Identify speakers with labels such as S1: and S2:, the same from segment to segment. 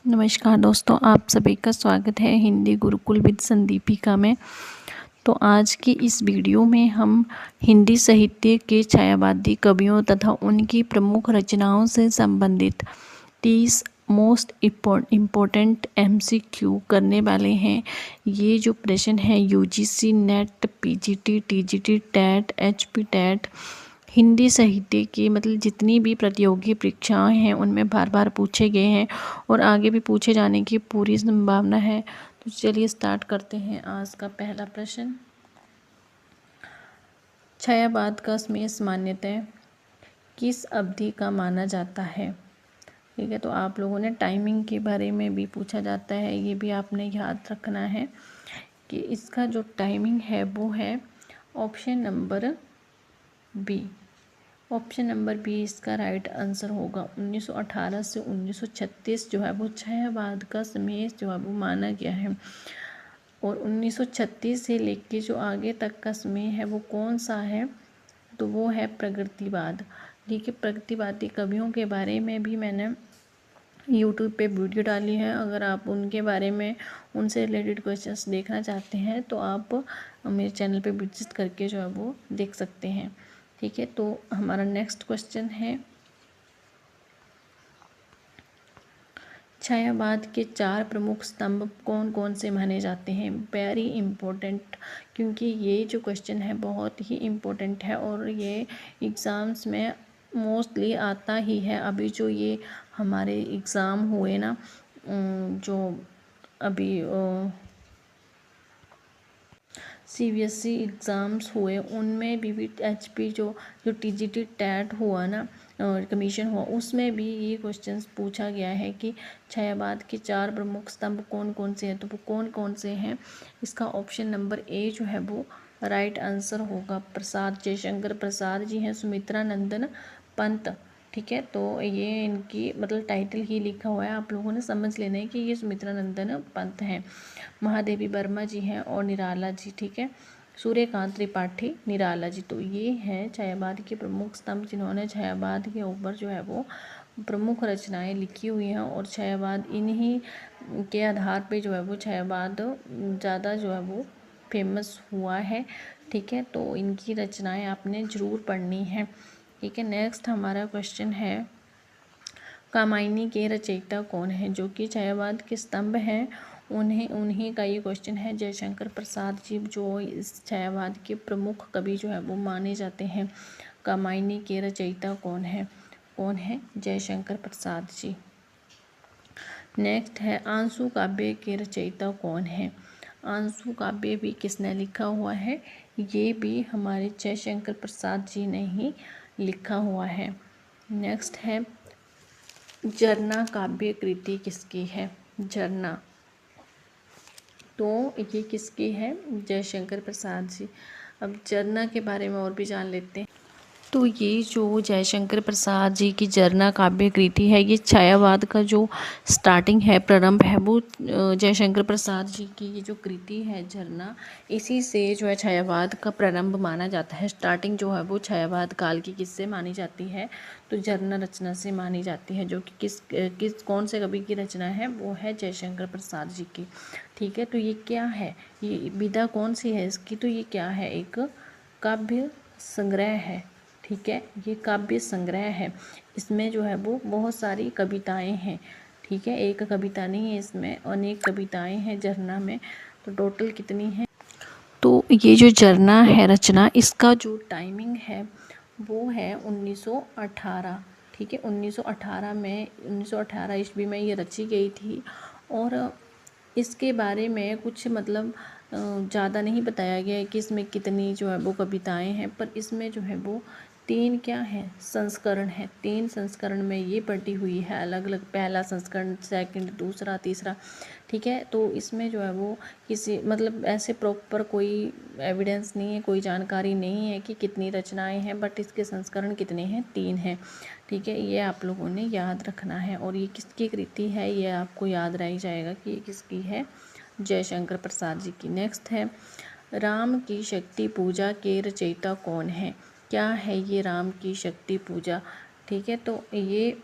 S1: नमस्कार दोस्तों, आप सभी का स्वागत है हिंदी गुरुकुल विद संदीपिका में। तो आज की इस वीडियो में हम हिंदी साहित्य के छायावादी कवियों तथा उनकी प्रमुख रचनाओं से संबंधित 30 मोस्ट इम्पोर्टेंट MCQ करने वाले हैं। ये जो प्रश्न है UGC NET PGT TGT TET HP TET Hindi साहित्य की मतलब जितनी भी प्रतियोगी परीक्षाएं हैं उनमें बार बार पूछे गए हैं और आगे भी पूछे जाने की पूरी संभावना है। तो चलिए स्टार्ट करते हैं आज का पहला प्रश्न। छायावाद का समय सामान्यतः किस अवधि का माना जाता है? ठीक है, तो आप लोगों ने टाइमिंग के बारे में भी पूछा जाता है, ये भी आपने याद रखना है कि इसका जो टाइमिंग है वो है option number B. Option number B इसका राइट आंसर होगा। 1918 से 1936 जो है वो छायावाद का समय जो है वो माना गया है। और 1936 से लेके जो आगे तक का समय है वो कौन सा है? तो वो है प्रगतिवाद। ठीक है, प्रगतिवादी कवियों के बारे में भी मैंने यूट्यूब पे वीडियो डाली है। अगर आप उनके बारे में उनसे रिलेटेड क्वेश्चंस देखना चाहते हैं तो आप मेरे चैनल पे विजिट करके जो है वो देख सकते हैं। ठीक है, तो हमारा नेक्स्ट क्वेश्चन है, छायावाद के 4 प्रमुख स्तंभ कौन कौन से माने जाते हैं? वेरी इम्पोर्टेंट, क्योंकि ये जो क्वेश्चन है बहुत ही इम्पोर्टेंट है और ये एग्ज़ाम्स में मोस्टली आता ही है। अभी जो ये हमारे एग्ज़ाम हुए ना, जो अभी CBSE एग्ज़ाम्स हुए उनमें भी HP जो TGT टैट हुआ ना, कमीशन हुआ, उसमें भी ये क्वेश्चंस पूछा गया है कि छायावाद के 4 प्रमुख स्तंभ कौन कौन से हैं। तो वो कौन कौन से हैं? इसका ऑप्शन नंबर ए जो है वो राइट आंसर होगा। प्रसाद, जयशंकर प्रसाद जी हैं, सुमित्रा नंदन पंत। ठीक है, तो ये इनकी मतलब टाइटल ही लिखा हुआ है, आप लोगों ने समझ लेना है कि ये सुमित्रा नंदन पंत हैं। महादेवी वर्मा जी हैं और निराला जी। ठीक है, सूर्यकांत त्रिपाठी, निराला जी। तो ये हैं छायावाद के प्रमुख स्तंभ जिन्होंने छायावाद के ऊपर जो है वो प्रमुख रचनाएं लिखी हुई हैं और छायावाद इन्हीं के आधार पे जो है वो छायावाद ज़्यादा जो है वो फेमस हुआ है। ठीक है, तो इनकी रचनाएं आपने ज़रूर पढ़नी है। ठीक है, नेक्स्ट हमारा क्वेश्चन है, कामायनी के रचयिता कौन है? जो कि छायावाद के स्तंभ हैं उन्हीं का ये क्वेश्चन है। जयशंकर प्रसाद जी जो इस छायावाद के प्रमुख कवि जो है वो माने जाते हैं। कामायनी के रचयिता कौन है? जयशंकर प्रसाद जी। नेक्स्ट है, आंसू काव्य के रचयिता कौन है? आंसू काव्य भी किसने लिखा हुआ है? ये भी हमारे जयशंकर प्रसाद जी ने ही लिखा हुआ है। नेक्स्ट है, झरना काव्य कृति किसकी है? झरना, तो ये किसकी है? जयशंकर प्रसाद जी। अब झरना के बारे में और भी जान लेते हैं। तो ये जो जयशंकर प्रसाद जी की झरना काव्य कृति है, ये छायावाद का जो स्टार्टिंग है, प्रारंभ है, वो जयशंकर प्रसाद जी की ये जो कृति है झरना, इसी से जो है छायावाद का प्रारंभ माना जाता है। स्टार्टिंग जो है वो छायावाद काल की किससे मानी जाती है? तो झरना रचना से मानी जाती है, जो कि किस कौन से कवि की रचना है? वो है जयशंकर प्रसाद जी की। ठीक है, तो ये क्या है? ये विधा कौन सी है इसकी? तो ये क्या है? एक काव्य संग्रह है। ठीक है, ये काव्य संग्रह है। इसमें जो है वो बहुत सारी कविताएं हैं। ठीक है, एक कविता नहीं है, इसमें अनेक कविताएं हैं झरना में। तो टोटल कितनी है? तो ये जो झरना है रचना, इसका जो टाइमिंग है वो है 1918। ठीक है, 1918 ईस्वी में ये रची गई थी और इसके बारे में कुछ मतलब ज़्यादा नहीं बताया गया है कि इसमें कितनी जो है वो कविताएं हैं, पर इसमें जो है वो 3 क्या है? संस्करण है। 3 संस्करण में ये बटी हुई है, अलग अलग, पहला संस्करण, सेकंड, दूसरा, तीसरा। ठीक है, तो इसमें जो है वो किसी मतलब ऐसे प्रॉपर कोई एविडेंस नहीं है, कोई जानकारी नहीं है कि कितनी रचनाएं हैं, बट इसके संस्करण कितने हैं? 3 हैं। ठीक है, ये आप लोगों ने याद रखना है। और ये किसकी कृति है ये आपको याद रह जाएगा कि ये किसकी है? जयशंकर प्रसाद जी की। नेक्स्ट है, राम की शक्ति पूजा के रचयिता कौन है? क्या है ये राम की शक्ति पूजा? ठीक है, तो ये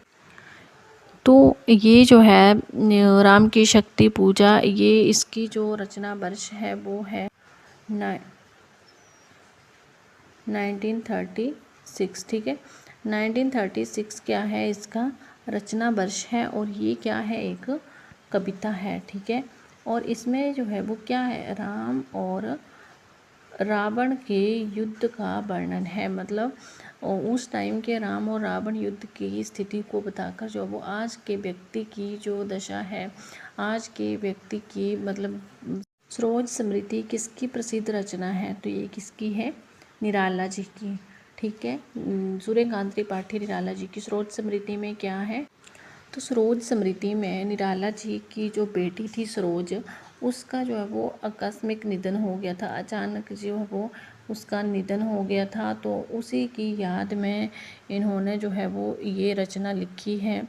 S1: तो ये जो है राम की शक्ति पूजा, ये इसकी जो रचना वर्ष है वो है 1936। ठीक है, 1936 क्या है इसका रचना वर्ष है, और ये क्या है एक कविता है। ठीक है, और इसमें जो है वो क्या है, राम और रावण के युद्ध का वर्णन है। मतलब उस टाइम के राम और रावण युद्ध की स्थिति को बताकर जो वो आज के व्यक्ति की जो दशा है, आज के व्यक्ति की मतलब सरोज स्मृति किसकी प्रसिद्ध रचना है, तो ये किसकी है, निराला जी की। ठीक है, सूर्यकांत त्रिपाठी निराला जी की सरोज स्मृति में क्या है, तो सरोज स्मृति में निराला जी की जो बेटी थी सरोज, उसका जो है वो आकस्मिक निधन हो गया था, अचानक जो है वो उसका निधन हो गया था। तो उसी की याद में इन्होंने जो है वो ये रचना लिखी है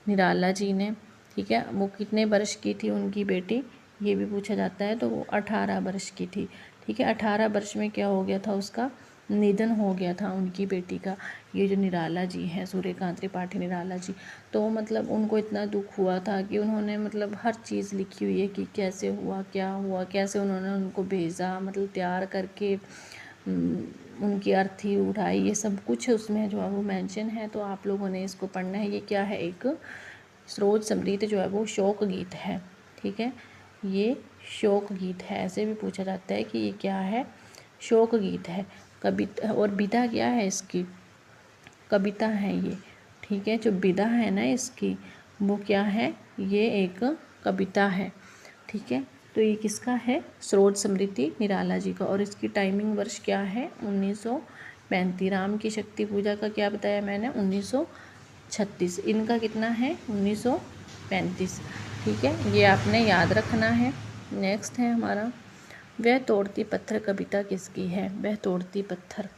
S1: निराला जी ने। ठीक है, वो कितने वर्ष की थी उनकी बेटी, ये भी पूछा जाता है, तो वो 18 वर्ष की थी। ठीक है, 18 वर्ष में क्या हो गया था, उसका निधन हो गया था उनकी बेटी का। ये जो निराला जी हैं, सूर्यकांत त्रिपाठी निराला जी, तो मतलब उनको इतना दुख हुआ था कि उन्होंने मतलब हर चीज़ लिखी हुई है कि कैसे हुआ, क्या हुआ, कैसे उन्होंने उनको भेजा, मतलब तैयार करके उनकी अर्थी उठाई, ये सब कुछ उसमें जो है वो मेंशन है। तो आप लोगों ने इसको पढ़ना है। ये क्या है, एक सरोज समृद्ध जो है वो शोक गीत है। ठीक है, ये शोक गीत है, ऐसे भी पूछा जाता है कि ये क्या है, शोक गीत है। कविता और विधा क्या है इसकी, कविता है ये। ठीक है, जो विधा है ना इसकी, वो क्या है, ये एक कविता है। ठीक है, तो ये किसका है, सरोज स्मृति निराला जी का, और इसकी टाइमिंग वर्ष क्या है, 1935। राम की शक्ति पूजा का क्या बताया मैंने, 1936। इनका कितना है, 1935। ठीक है, ये आपने याद रखना है। नेक्स्ट है हमारा, वह तोड़ती पत्थर कविता किसकी है, वह तोड़ती पत्थर,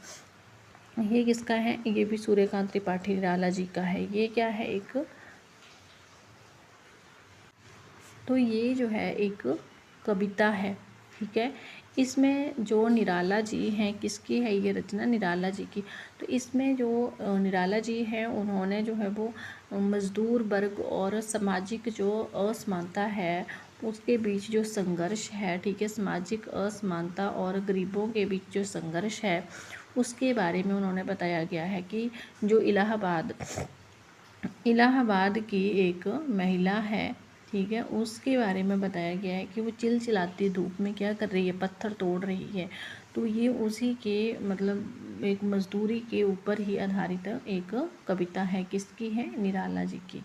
S1: ये किसका है, ये भी सूर्यकांत त्रिपाठी निराला जी का है। ये क्या है, एक, तो ये जो है एक कविता है। ठीक है, इसमें जो निराला जी हैं, किसकी है ये रचना, निराला जी की। तो इसमें जो निराला जी हैं, उन्होंने जो है वो मजदूर वर्ग और सामाजिक जो असमानता है उसके बीच जो संघर्ष है, ठीक है, सामाजिक असमानता और गरीबों के बीच जो संघर्ष है उसके बारे में उन्होंने बताया गया है कि जो इलाहाबाद की एक महिला है, ठीक है, उसके बारे में बताया गया है कि वो चिलचिलाती धूप में क्या कर रही है, पत्थर तोड़ रही है। तो ये उसी के मतलब एक मजदूरी के ऊपर ही आधारित एक कविता है, किसकी है, निराला जी की।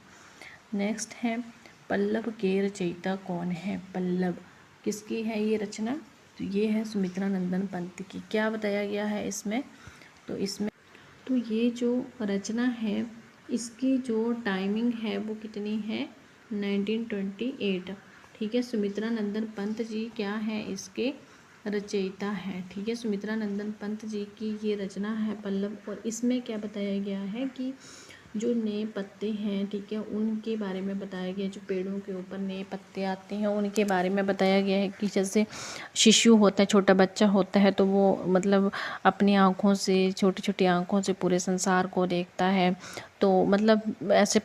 S1: नेक्स्ट है, पल्लव के रचयिता कौन है, पल्लव किसकी है ये रचना, तो ये है सुमित्रा नंदन पंत की। क्या बताया गया है इसमें, तो ये जो रचना है इसकी जो टाइमिंग है वो कितनी है, 1928। ठीक है, सुमित्रा नंदन पंत जी क्या है, इसके रचयिता है। ठीक है, सुमित्रा नंदन पंत जी की ये रचना है पल्लव, और इसमें क्या बताया गया है कि जो नए पत्ते हैं, ठीक है, उनके बारे में बताया गया, जो पेड़ों के ऊपर नए पत्ते आते हैं उनके बारे में बताया गया है कि जैसे शिशु होता है, छोटा बच्चा होता है, तो वो मतलब अपनी आँखों से, छोटी छोटी आँखों से पूरे संसार को देखता है। तो मतलब ऐसे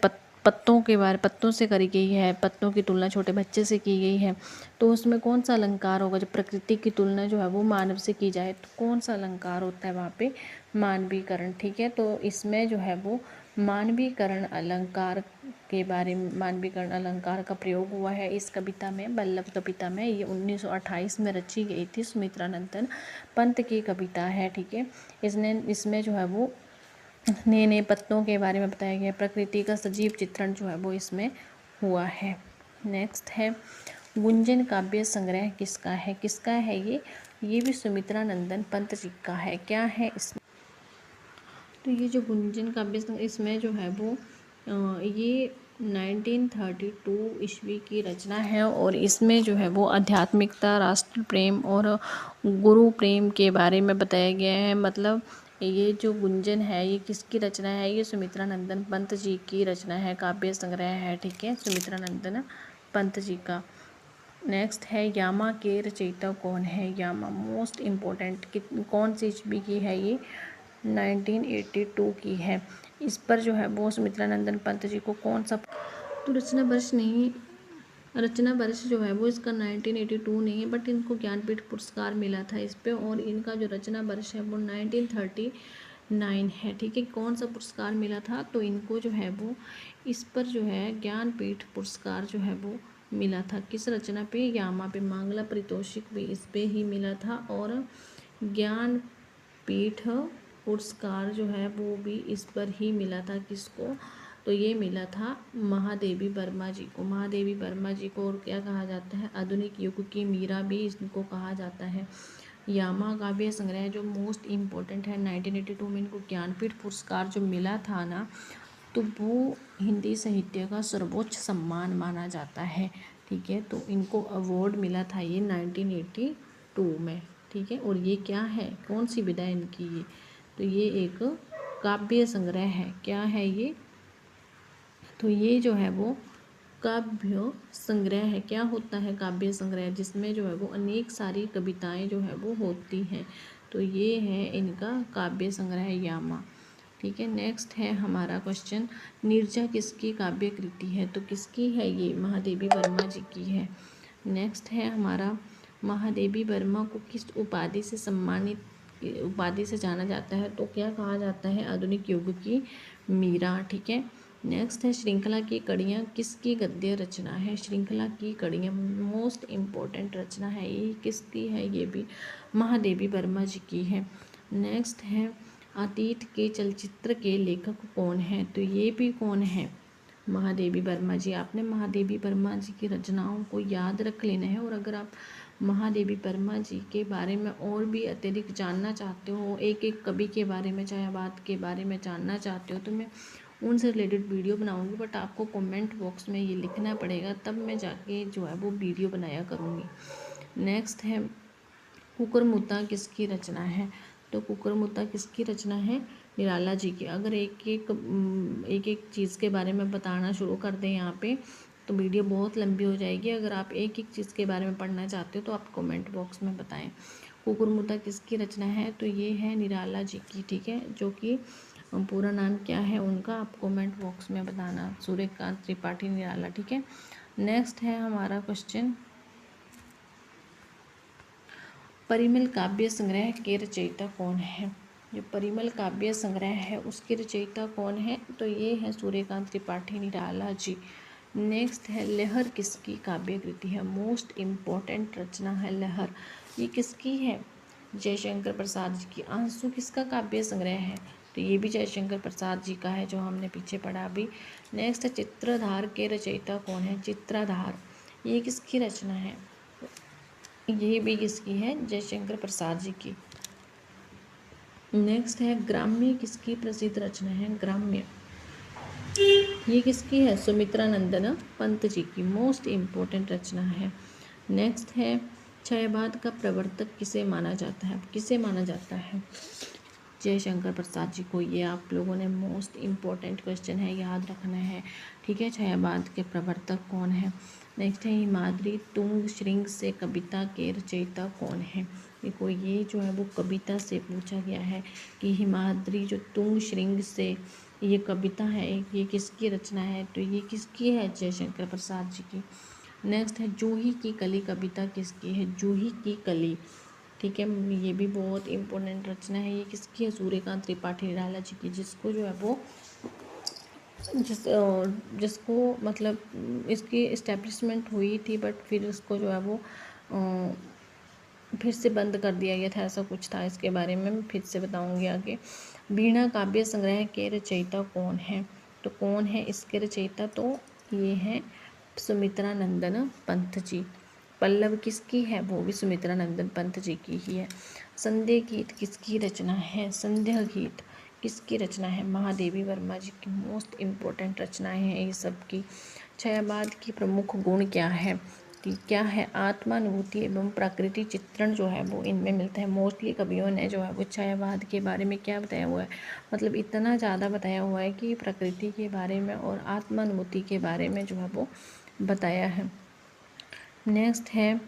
S1: पत्तों से करी गई है, पत्तों की तुलना छोटे बच्चे से की गई है। तो उसमें कौन सा अलंकार होगा, जब प्रकृति की तुलना जो है वो मानव से की जाए तो कौन सा अलंकार होता है वहाँ पे, मानवीकरण। ठीक है, तो इसमें जो है वो मानवीकरण अलंकार के बारे में, मानवीकरण अलंकार का प्रयोग हुआ है इस कविता में, वल्लभ कविता में। ये 1928 में रची गई थी, सुमित्रा नंदन पंत की कविता है। ठीक है, इसमें जो है वो नए नए पत्तों के बारे में बताया गया, प्रकृति का सजीव चित्रण जो है वो इसमें हुआ है। नेक्स्ट है, गुंजन काव्य संग्रह किसका है ये भी सुमित्रा नंदन पंत जी का है। क्या है इसमें, तो ये जो गुंजन काव्य संग्रह, इसमें जो है वो ये 1932 ईस्वी की रचना है, और इसमें जो है वो आध्यात्मिकता, राष्ट्र प्रेम और गुरु प्रेम के बारे में बताया गया है। मतलब ये जो गुंजन है ये किसकी रचना है, ये सुमित्रा नंदन पंत जी की रचना है, काव्य संग्रह है। ठीक है, सुमित्रा नंदन पंत जी का। नेक्स्ट है, यामा के रचयिता कौन है, यामा मोस्ट इम्पोर्टेंट, कौन सी ईस्वी की है ये, 1982 की है। इस पर जो है वो सुमित्रा नंदन पंत जी को कौन सा तो रचना वर्ष नहीं, रचना वर्ष जो है वो इसका 1982 नहीं है, बट इनको ज्ञानपीठ पुरस्कार मिला था इस पे, और इनका जो रचना वर्ष है वो 1939 है। ठीक है, कौन सा पुरस्कार मिला था, तो इनको जो है वो इस पर जो है ज्ञानपीठ पुरस्कार जो है वो मिला था। किस रचना पे, यामा पे। मांगला पारितोषिक भी इस पे ही मिला था, और ज्ञानपीठ पुरस्कार जो है वो भी इस पर ही मिला था। किसको, तो ये मिला था महादेवी वर्मा जी को। महादेवी वर्मा जी को और क्या कहा जाता है, आधुनिक युग की मीरा भी इनको कहा जाता है। यामा काव्य संग्रह जो मोस्ट इम्पोर्टेंट है, 1982 में इनको ज्ञानपीठ पुरस्कार जो मिला था ना, तो वो हिंदी साहित्य का सर्वोच्च सम्मान माना जाता है। ठीक है, तो इनको अवार्ड मिला था ये 1982 में। ठीक है, और ये क्या है, कौन सी विधा है इनकी ये, तो ये एक काव्य संग्रह है। क्या है ये, तो ये जो है वो काव्य संग्रह है। क्या होता है काव्य संग्रह, जिसमें जो है वो अनेक सारी कविताएं जो है वो होती हैं, तो ये है इनका काव्य संग्रह यामा। ठीक है, नेक्स्ट है हमारा क्वेश्चन, नीरजा किसकी काव्य कृति है, तो किसकी है ये, महादेवी वर्मा जी की है। नेक्स्ट है हमारा, महादेवी वर्मा को किस उपाधि से सम्मानित, उपाधि से जाना जाता है, तो क्या कहा जाता है, आधुनिक युग की मीरा। ठीक है, नेक्स्ट है श्रृंखला की कड़ियाँ किसकी गद्य रचना है। श्रृंखला की कड़ियाँ मोस्ट इम्पोर्टेंट रचना है, ये किसकी है, ये भी महादेवी वर्मा जी की है। नेक्स्ट है अतीत के चलचित्र के लेखक कौन है, तो ये भी कौन है, महादेवी वर्मा जी। आपने महादेवी वर्मा जी की रचनाओं को याद रख लेना है, और अगर आप महादेवी वर्मा जी के बारे में और भी अत्यधिक जानना चाहते हो, एक एक कवि के बारे में, छायावाद के बारे में जानना चाहते हो, तो मैं उनसे रिलेटेड वीडियो बनाऊंगी, बट आपको कमेंट बॉक्स में ये लिखना पड़ेगा, तब मैं जाके जो है वो वीडियो बनाया करूँगी। नेक्स्ट है कुकुरमुत्ता किसकी रचना है, तो कुकुरमुत्ता किसकी रचना है, निराला जी की। अगर एक एक चीज़ के बारे में बताना शुरू कर दें यहाँ पे, तो वीडियो बहुत लंबी हो जाएगी। अगर आप एक एक चीज़ के बारे में पढ़ना चाहते हो तो आप कमेंट बॉक्स में बताएं। कुकुरमुत्ता किसकी रचना है, तो ये है निराला जी की। ठीक है, जो कि पूरा नाम क्या है उनका, आप कमेंट बॉक्स में बताना, सूर्यकांत त्रिपाठी निराला। ठीक है, नेक्स्ट है हमारा क्वेश्चन, परिमल काव्य संग्रह के रचयिता कौन है। जो परिमल काव्य संग्रह है उसके रचयिता कौन है, तो ये है सूर्यकांत त्रिपाठी निराला जी। नेक्स्ट है लहर किसकी काव्य कृति है, मोस्ट इम्पोर्टेंट रचना है लहर, ये किसकी है, जयशंकर प्रसाद जी की। आंसू किसका काव्य संग्रह है, तो ये भी जयशंकर प्रसाद जी का है, जो हमने पीछे पढ़ा अभी। नेक्स्ट है चित्रधार के रचयिता कौन है, चित्रधार ये किसकी रचना है, ये भी किसकी है, जयशंकर प्रसाद जी की। नेक्स्ट है ग्राम्य किसकी प्रसिद्ध रचना है, ग्राम्य ये किसकी है, सुमित्रा नंदन पंत जी की, मोस्ट इम्पोर्टेंट रचना है। नेक्स्ट है छायावाद का प्रवर्तक किसे माना जाता है, किसे माना जाता है, जयशंकर प्रसाद जी को। ये आप लोगों ने मोस्ट इम्पोर्टेंट क्वेश्चन है, याद रखना है। ठीक है, छायावाद के प्रवर्तक कौन है। नेक्स्ट है हिमाद्री तुंग श्रृंग से कविता के रचयिता कौन है। देखो ये जो है वो कविता से पूछा गया है कि हिमाद्री जो तुंग श्रृंग से ये कविता है ये किसकी रचना है, तो ये किसकी है, जयशंकर प्रसाद जी की। नेक्स्ट है जूही की कली कविता किसकी है, जूही की कली। ठीक है, ये भी बहुत इम्पोर्टेंट रचना है, ये किसकी है, सूर्यकांत त्रिपाठी निराला जी की, जिसको जो है वो जिसको मतलब इसकी इस्टेब्लिशमेंट हुई थी, बट फिर उसको जो है वो फिर से बंद कर दिया गया था, ऐसा कुछ था। इसके बारे में मैं फिर से बताऊंगी आगे। वीणा काव्य संग्रह के रचयिता कौन है, तो कौन है इसके रचयिता, तो ये है सुमित्रा नंदन पंत जी। पल्लव किसकी है, वो भी सुमित्रा नंदन पंत जी की ही है। संध्या गीत किसकी रचना है, संध्या गीत किसकी रचना है, महादेवी वर्मा जी की। मोस्ट इम्पोर्टेंट रचनाएं हैं ये सब की। छायावाद की प्रमुख गुण क्या है, क्या है, आत्मानुभूति एवं प्रकृति चित्रण जो है वो इनमें मिलता है। मोस्टली कवियों ने जो है वो छायावाद के बारे में क्या बताया हुआ है, मतलब इतना ज़्यादा बताया हुआ है कि प्रकृति के बारे में और आत्मानुभूति के बारे में जो है वो बताया है। नेक्स्ट है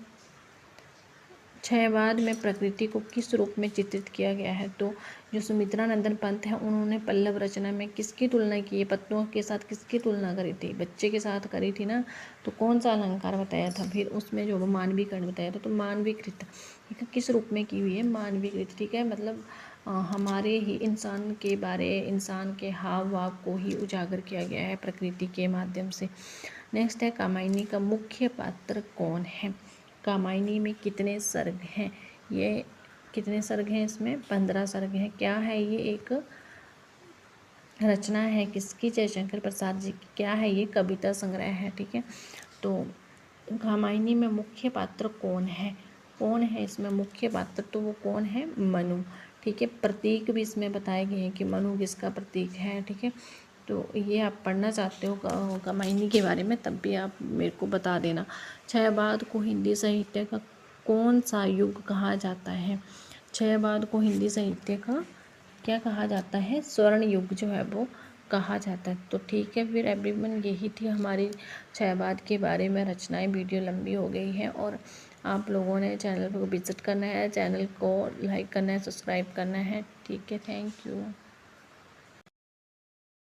S1: छायावाद में प्रकृति को किस रूप में चित्रित किया गया है? तो जो सुमित्रानंदन पंत है उन्होंने पल्लव रचना में किसकी तुलना की है? पत्तों के साथ किसकी तुलना करी थी? बच्चे के साथ करी थी ना। तो कौन सा अलंकार बताया था? फिर उसमें जो मानवीकरण बताया था, तो मानवीकृत, ठीक है, किस रूप में की हुई है? मानवीकृत, ठीक है, मतलब हमारे ही इंसान के बारे, इंसान के हाव भाव को ही उजागर किया गया है प्रकृति के माध्यम से। नेक्स्ट है, कामायनी का मुख्य पात्र कौन है? कामायनी में कितने सर्ग हैं? ये कितने सर्ग हैं? इसमें 15 सर्ग हैं। क्या है ये? एक रचना है किसकी? जयशंकर प्रसाद जी की। क्या है ये? कविता संग्रह है, ठीक है। तो कामायनी में मुख्य पात्र कौन है? कौन है इसमें मुख्य पात्र? तो वो कौन है? मनु, ठीक है। प्रतीक भी इसमें बताए गए हैं कि मनु किसका प्रतीक है, ठीक है। तो ये आप पढ़ना चाहते हो कामायनी के बारे में, तब भी आप मेरे को बता देना। छायावाद को हिंदी साहित्य का कौन सा युग कहा जाता है? छायावाद को हिंदी साहित्य का क्या कहा जाता है? स्वर्ण युग जो है वो कहा जाता है। तो ठीक है, फिर एवरीवन, यही थी हमारी छायावाद के बारे में रचनाएं। वीडियो लंबी हो गई है और आप लोगों ने चैनल को विजिट करना है, चैनल को लाइक करना है, सब्सक्राइब करना है, ठीक है। Thank you.